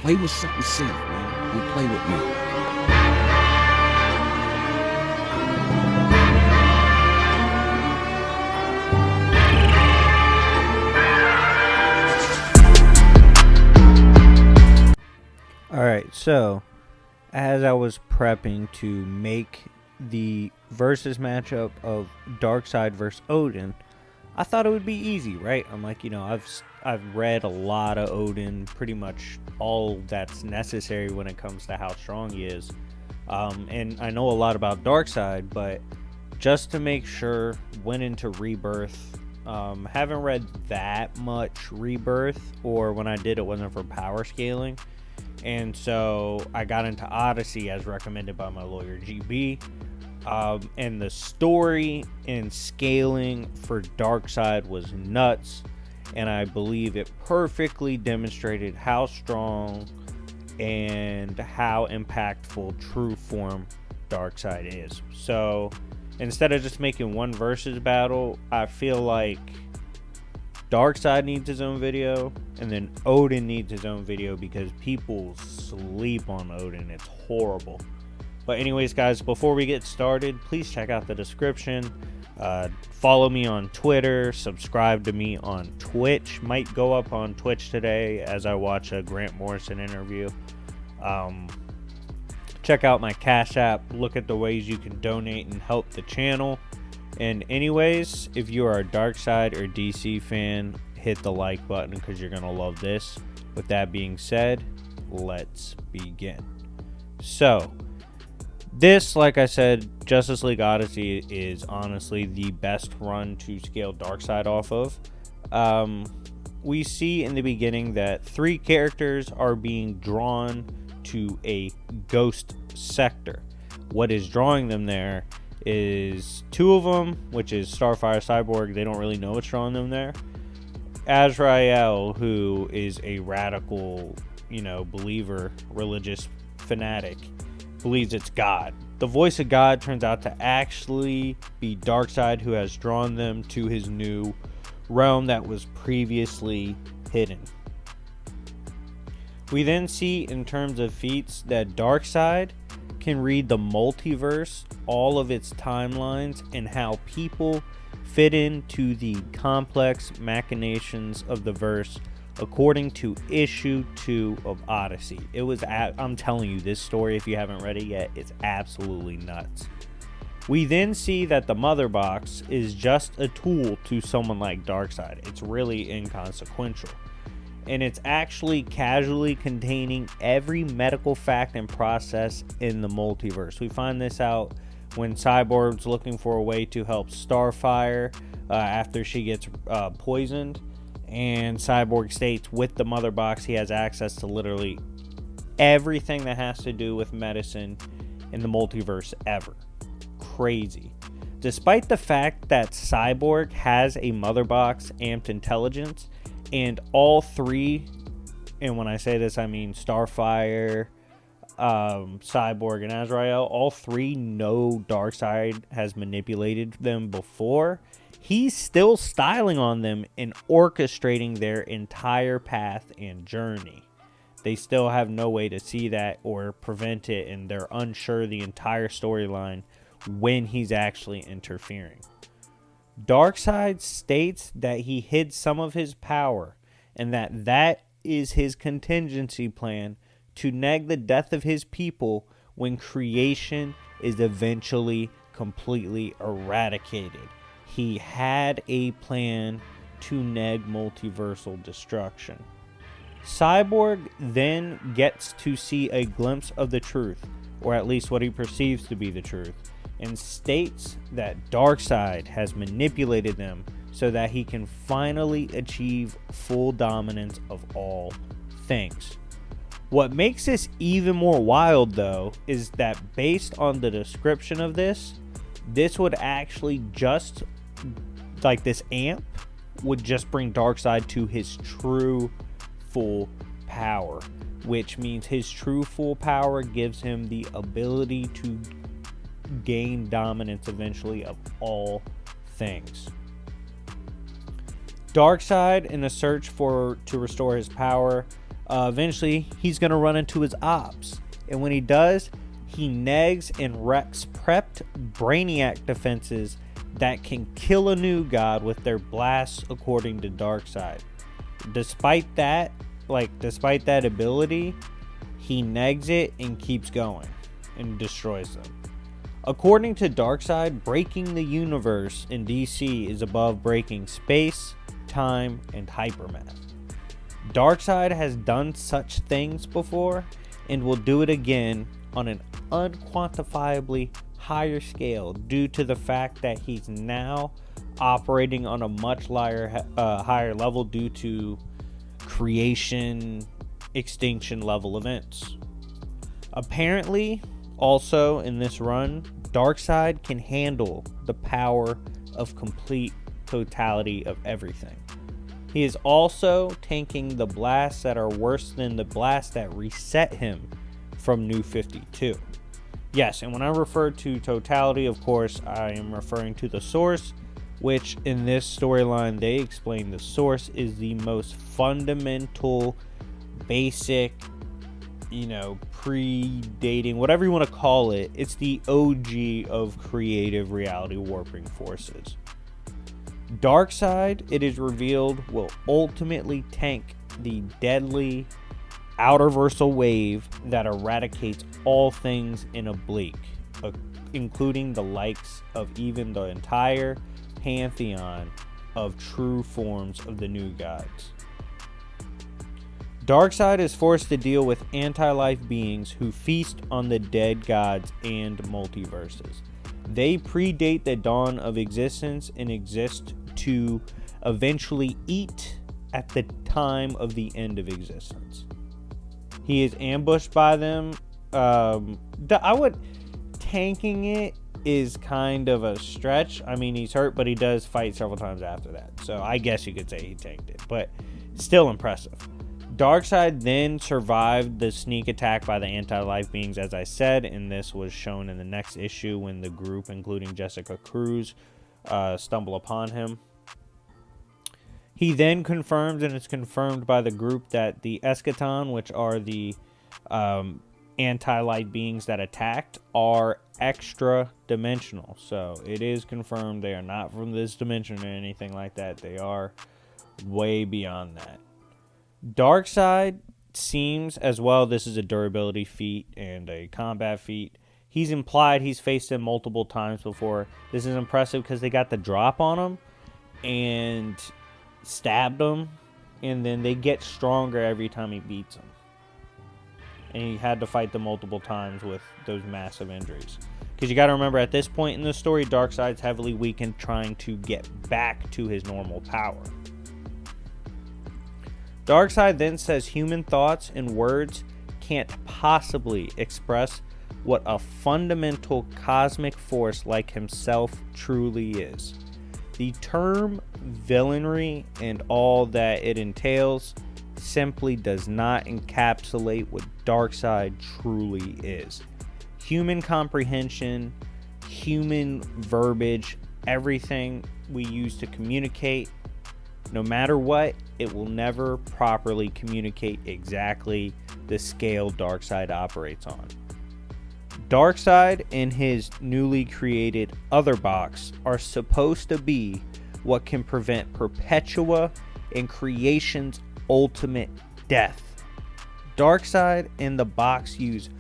Play with something safe, man. Don't play with me. Alright, so as I was prepping to make the versus matchup of Darkseid versus Odin, I thought it would be easy, right? I'm like, I've read a lot of Odin, pretty much all that's necessary when it comes to how strong he is. And I know a lot about Darkseid, but just to make sure, went into Rebirth. Haven't read that much Rebirth, or when I did, it wasn't for power scaling. And so I got into Odyssey as recommended by my lawyer GB. And the story and scaling for Darkseid was nuts. And I believe it perfectly demonstrated how strong and how impactful true form Darkseid is. So instead of just making one versus battle, I feel like Darkseid needs his own video, and then Odin needs his own video because people sleep on Odin. It's horrible. But anyways, guys, before we get started, please check out the description. Follow me on Twitter. Subscribe to me on Twitch. Might go up on Twitch today as I watch a Grant Morrison interview. Check out my Cash App. Look at the ways you can donate and help the channel. And anyways, if you are a Darkseid or DC fan, hit the like button because you're going to love this. With that being said, let's begin. So, this, like I said, Justice League Odyssey is honestly the best run to scale Darkseid off of. We see in the beginning that 3 characters are being drawn to a ghost sector. What is drawing them there is 2 of them, which is Starfire, Cyborg. They don't really know what's drawing them there. Azrael, who is a radical, believer, religious fanatic, believes it's God. The voice of God turns out to actually be Darkseid, who has drawn them to his new realm that was previously hidden. We then see, in terms of feats, that Darkseid can read the multiverse, all of its timelines, and how people fit into the complex machinations of the verse according to issue 2 of Odyssey. I'm telling you, this story, if you haven't read it yet, it's absolutely nuts. We then see that the Mother Box is just a tool to someone like Darkseid. It's really inconsequential. And it's actually casually containing every medical fact and process in the multiverse. We find this out when Cyborg's looking for a way to help Starfire after she gets poisoned. And Cyborg states with the Mother Box, he has access to literally everything that has to do with medicine in the multiverse ever. Crazy. Despite the fact that Cyborg has a Mother Box amped intelligence, and all 3, and when I say this, I mean Starfire, Cyborg, and Azrael, all 3 know Darkseid has manipulated them before. He's still styling on them and orchestrating their entire path and journey. They still have no way to see that or prevent it, and they're unsure the entire storyline when he's actually interfering. Darkseid states that he hid some of his power and that is his contingency plan to neg the death of his people when creation is eventually completely eradicated. He had a plan to neg multiversal destruction. Cyborg then gets to see a glimpse of the truth, or at least what he perceives to be the truth, and states that Darkseid has manipulated them so that he can finally achieve full dominance of all things. What makes this even more wild, though, is that based on the description of this would actually just, like this amp, would just bring Darkseid to his true full power, which means his true full power gives him the ability to gain dominance eventually of all things. Darkseid, in a search to restore his power, Eventually, he's going to run into his ops. And when he does, he negs and wrecks prepped Brainiac defenses that can kill a new god with their blasts, according to Darkseid. Despite that ability, he negs it and keeps going and destroys them. According to Darkseid, breaking the universe in DC is above breaking space, time, and hypermath. Darkseid has done such things before and will do it again on an unquantifiably higher scale due to the fact that he's now operating on a much higher level due to creation, extinction level events. Apparently, also in this run, Darkseid can handle the power of complete totality of everything. He is also tanking the blasts that are worse than the blasts that reset him from New 52. Yes, and when I refer to totality, of course, I am referring to the Source, which in this storyline, they explain the Source is the most fundamental, basic, predating, whatever you want to call it. It's the OG of creative reality warping forces. Darkseid, it is revealed, will ultimately tank the deadly outerversal wave that eradicates all things in Oblique, including the likes of even the entire pantheon of true forms of the new gods. Darkseid is forced to deal with anti-life beings who feast on the dead gods and multiverses. They predate the dawn of existence and exist to eventually eat at the time of the end of existence. He is ambushed by them. Tanking it is kind of a stretch. I mean, he's hurt, but he does fight several times after that. So I guess you could say he tanked it, but still impressive. Darkseid then survived the sneak attack by the anti-life beings, as I said, and this was shown in the next issue when the group, including Jessica Cruz, stumble upon him. He then confirms, and it's confirmed by the group, that the Eschaton, which are the anti-light beings that attacked, are extra-dimensional. So it is confirmed they are not from this dimension or anything like that. They are way beyond that. Darkseid seems, as well, this is a durability feat and a combat feat. He's implied he's faced him multiple times before. This is impressive because they got the drop on him and stabbed him, and then they get stronger every time he beats them. And he had to fight them multiple times with those massive injuries. Because you got to remember, at this point in the story, Darkseid's heavily weakened, trying to get back to his normal power. Darkseid then says human thoughts and words can't possibly express what a fundamental cosmic force like himself truly is. The term villainy and all that it entails simply does not encapsulate what Darkseid truly is. Human comprehension, human verbiage, everything we use to communicate, no matter what, it will never properly communicate exactly the scale Darkseid operates on. Darkseid and his newly created Other Box are supposed to be what can prevent Perpetua and creation's ultimate death. Darkseid and the box use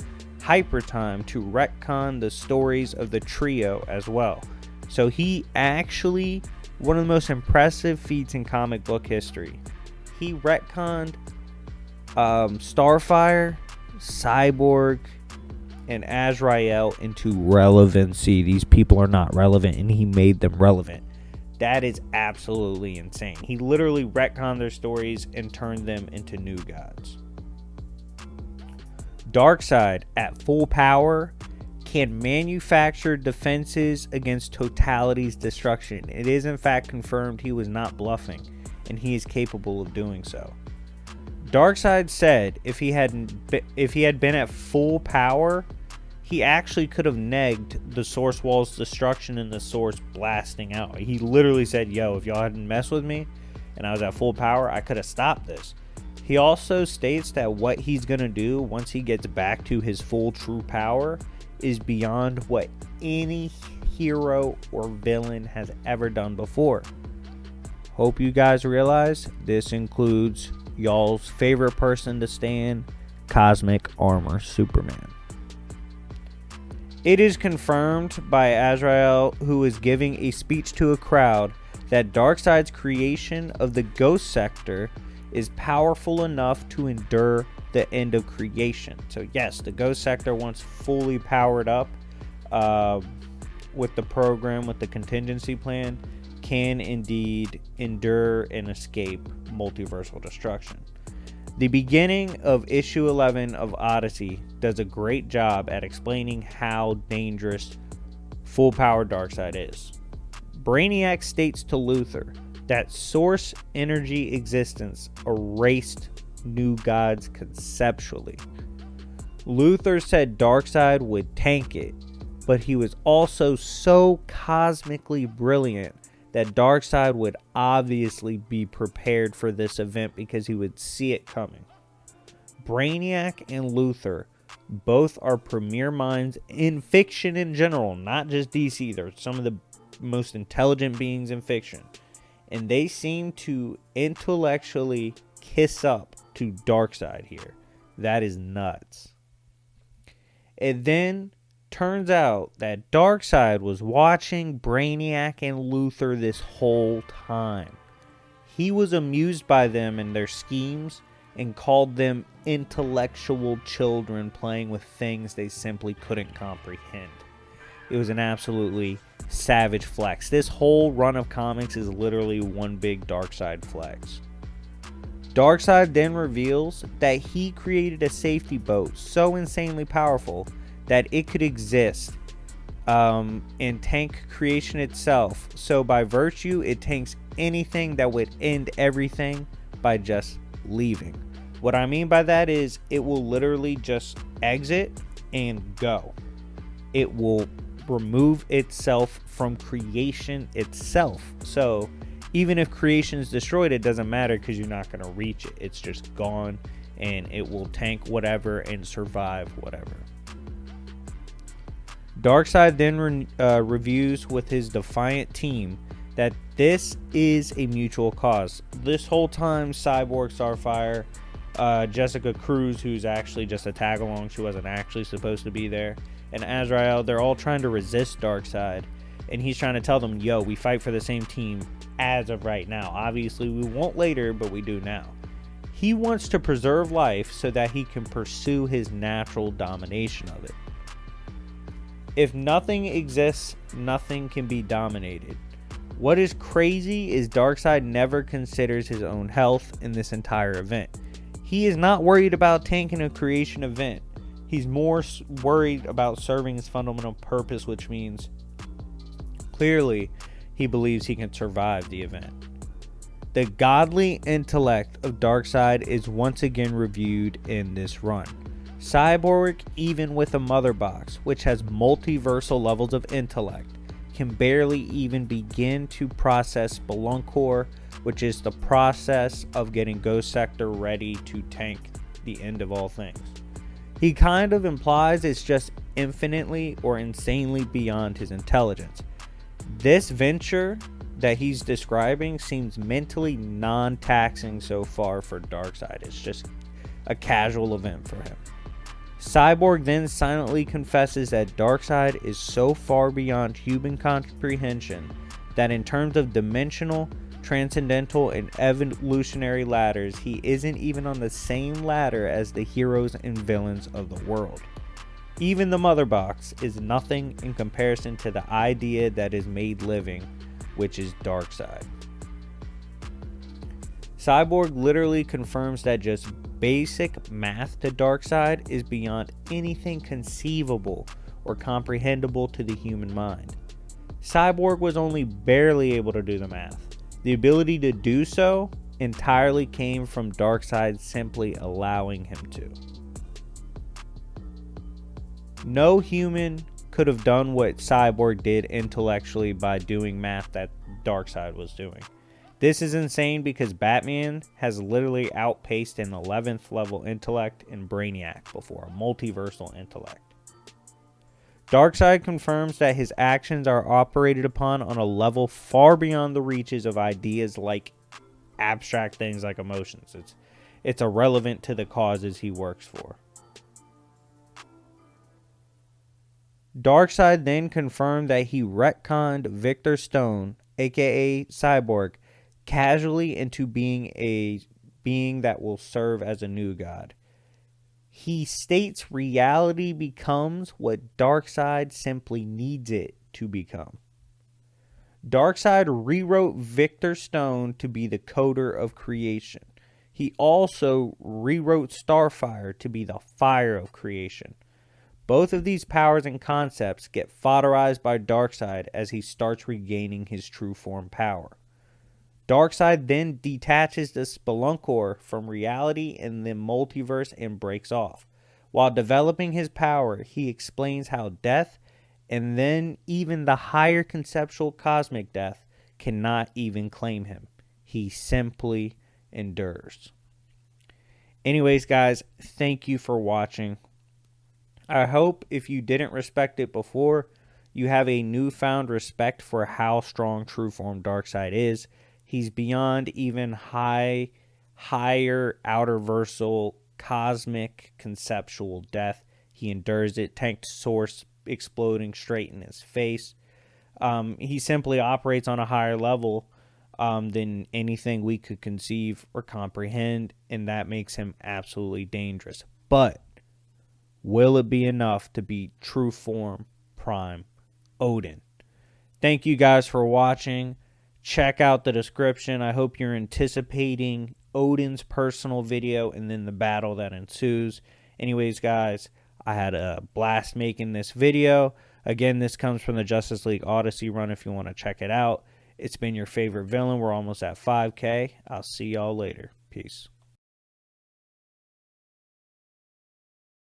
hypertime to retcon the stories of the trio as well. So he actually, one of the most impressive feats in comic book history, he retconned Starfire, Cyborg, and Azrael into relevancy. These people are not relevant, and he made them relevant. That is absolutely insane. He literally retconned their stories and turned them into new gods. Darkseid, at full power, can manufacture defenses against totality's destruction. It is in fact confirmed he was not bluffing, and he is capable of doing so. Darkseid said if he had been at full power, he actually could have negged the Source Wall's destruction and the Source blasting out. He literally said, yo, if y'all hadn't messed with me and I was at full power, I could have stopped this. He also states that what he's going to do once he gets back to his full true power is beyond what any hero or villain has ever done before. Hope you guys realize this includes y'all's favorite person to stand, Cosmic Armor Superman. It is confirmed by Azrael, who is giving a speech to a crowd, that Darkseid's creation of the Ghost Sector is powerful enough to endure the end of creation. So yes, the Ghost Sector, once fully powered up with the program, with the contingency plan, can indeed endure and escape multiversal destruction. The beginning of issue 11 of Odyssey does a great job at explaining how dangerous full-powered Darkseid is. Brainiac states to Luthor that source energy existence erased new gods conceptually. Luthor said Darkseid would tank it, but he was also so cosmically brilliant that Darkseid would obviously be prepared for this event because he would see it coming. Brainiac and Luthor both are premier minds in fiction in general, not just DC. They're some of the most intelligent beings in fiction. And they seem to intellectually kiss up to Darkseid here. That is nuts. It then turns out that Darkseid was watching Brainiac and Luthor this whole time. He was amused by them and their schemes and called them intellectual children playing with things they simply couldn't comprehend. It was an absolutely savage flex. This whole run of comics is literally one big Darkseid flex. Darkseid then reveals that he created a safety boat so insanely powerful that it could exist and tank creation itself. So by virtue, it tanks anything that would end everything by just leaving. What I mean by that is it will literally just exit and go. It will remove itself from creation itself. So even if creation is destroyed, it doesn't matter because you're not going to reach it. It's just gone, and it will tank whatever and survive whatever. Darkseid then reviews with his Defiant team that this is a mutual cause. This whole time, Cyborg, Starfire, Jessica Cruz, who's actually just a tag along, she wasn't actually supposed to be there, and Azrael, they're all trying to resist Darkseid, and he's trying to tell them, yo, we fight for the same team as of right now. Obviously we won't later, but we do now. He wants to preserve life so that he can pursue his natural domination of it. If nothing exists, nothing can be dominated. What is crazy is Darkseid never considers his own health in this entire event. He is not worried about tanking a creation event. He's more worried about serving his fundamental purpose, which means clearly he believes he can survive the event. The godly intellect of Darkseid is once again reviewed in this run. Cyborg, even with a mother box, which has multiversal levels of intellect, can barely even begin to process Spelunkor, which is the process of getting Ghost Sector ready to tank the end of all things. He kind of implies it's just infinitely or insanely beyond his intelligence. This venture that he's describing seems mentally non-taxing so far for Darkseid. It's just a casual event for him. Cyborg then silently confesses that Darkseid is so far beyond human comprehension that in terms of dimensional, transcendental, and evolutionary ladders, he isn't even on the same ladder as the heroes and villains of the world. Even the mother box is nothing in comparison to the idea that is made living, which is Darkseid. Cyborg literally confirms that just basic math to Darkseid is beyond anything conceivable or comprehensible to the human mind. Cyborg was only barely able to do the math. The ability to do so entirely came from Darkseid simply allowing him to. No human could have done what Cyborg did intellectually by doing math that Darkseid was doing. This is insane because Batman has literally outpaced an 11th level intellect in Brainiac before, a multiversal intellect. Darkseid confirms that his actions are operated upon on a level far beyond the reaches of ideas like abstract things like emotions. It's irrelevant to the causes he works for. Darkseid then confirmed that he retconned Victor Stone, aka Cyborg, casually into being a being that will serve as a new god. He states reality becomes what Darkseid simply needs it to become. Darkseid rewrote Victor Stone to be the coder of creation. He also rewrote Starfire to be the fire of creation. Both of these powers and concepts get fodderized by Darkseid as he starts regaining his true form power. Darkseid then detaches the Spelunker from reality and the multiverse and breaks off. While developing his power, he explains how death, and then even the higher conceptual cosmic death, cannot even claim him. He simply endures. Anyways, guys, thank you for watching. I hope if you didn't respect it before, you have a newfound respect for how strong true form Darkseid is. He's beyond even higher outerversal cosmic conceptual death. He endures it. Tanked Source exploding straight in his face. He simply operates on a higher level than anything we could conceive or comprehend, and that makes him absolutely dangerous. But will it be enough to beat true form Prime Odin? Thank you guys for watching. Check out the description. I hope you're anticipating Odin's personal video and then the battle that ensues. Anyways, guys, I had a blast making this video. Again, this comes from the Justice League Odyssey run if you want to check it out. It's been your favorite villain. We're almost at 5K. I'll see y'all later. Peace.